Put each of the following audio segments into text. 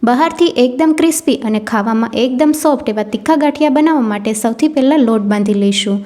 બહારથી એકદમ ક્રિસ્પી અને ખાવામાં એકદમ સોફ્ટ એવા તીખા ગાંઠિયા બનાવવા માટે સૌથી પહેલાં લોટ બાંધી લઈશું।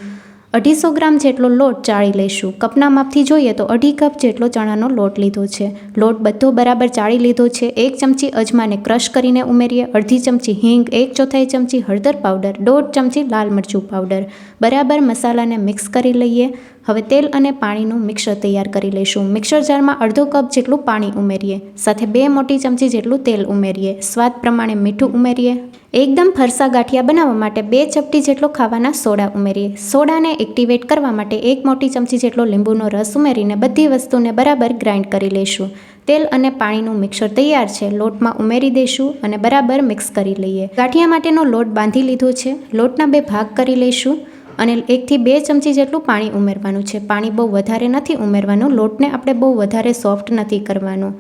250 ગ્રામ જેટલો લોટ ચાળી લઈશું। કપના માપથી જોઈએ તો 2.5 કપ જેટલો ચણાનો લોટ લીધો છે। લોટ બધો બરાબર ચાળી લીધો છે। 1 ચમચી અજમાને ક્રશ કરીને ઉમેરીએ, અડધી ચમચી હિંગ, 1/4 ચમચી હળદર પાવડર, 1.5 ચમચી લાલ મરચું પાવડર, બરાબર મસાલાને મિક્સ કરી લઈએ। હવે તેલ અને પાણીનું મિક્સર તૈયાર કરી લઈશું। મિક્સર જારમાં અડધો કપ જેટલું પાણી ઉમેરીએ, સાથે 2 મોટી ચમચી જેટલું તેલ ઉમેરીએ, સ્વાદ પ્રમાણે મીઠું ઉમેરીએ। એકદમ ફરસા ગાંઠિયા બનાવવા માટે 2 ચપટી જેટલો ખાવાના સોડા ઉમેરીએ। સોડાને એક્ટિવેટ કરવા માટે 1 મોટી ચમચી જેટલો લીંબુનો રસ ઉમેરીને બધી વસ્તુને બરાબર ગ્રાઇન્ડ કરી લઈશું। તેલ અને પાણીનું મિક્સર તૈયાર છે, લોટમાં ઉમેરી દઈશું અને બરાબર મિક્સ કરી લઈએ। ગાંઠિયા માટેનો લોટ બાંધી લીધો છે। લોટના 2 ભાગ કરી લઈશું અને 1 થી 2 ચમચી જેટલું પાણી ઉમેરવાનું છે। પાણી બહુ વધારે નથી ઉમેરવાનું, લોટને આપણે બહુ વધારે સોફ્ટ નથી કરવાનો।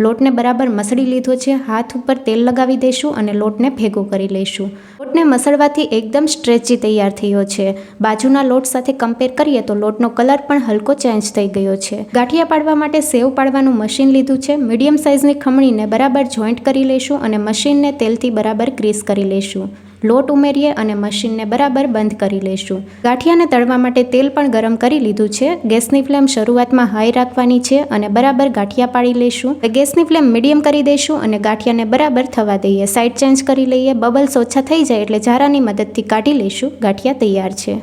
લોટને બરાબર મસળી લીધો છે। હાથ ઉપર તેલ લગાવી દઈશું અને લોટને ભેગો કરી લઈશું। લોટને મસળવાથી એકદમ સ્ટ્રેચી તૈયાર થયો છે। બાજુના લોટ સાથે કમ્પેર કરીએ તો લોટનો કલર પણ હલકો ચેન્જ થઈ ગયો છે। ગાંઠિયા પાડવા માટે સેવ પાડવાનું મશીન લીધું છે। મીડિયમ સાઇઝની ખમણીને બરાબર જોઈન્ટ કરી લઈશું અને મશીનને તેલથી બરાબર ગ્રીસ કરી લઈશું। લોટ ઉમેરીએ અને મશીનને બરાબર બંધ કરી લઈશું। ગાંઠિયાને તળવા માટે તેલ પણ ગરમ કરી લીધું છે। ગેસની ફ્લેમ શરૂઆતમાં હાઈ રાખવાની છે અને બરાબર ગાંઠિયા પાડી લઈશું। ગેસની ફ્લેમ મીડિયમ કરી દઈશું અને ગાંઠિયાને બરાબર થવા દઈએ। સાઈડ ચેન્જ કરી લઈએ। બબલ્સ ઓછા થઈ જાય એટલે ઝારાની મદદથી કાઢી લઈશું। ગાંઠિયા તૈયાર છે।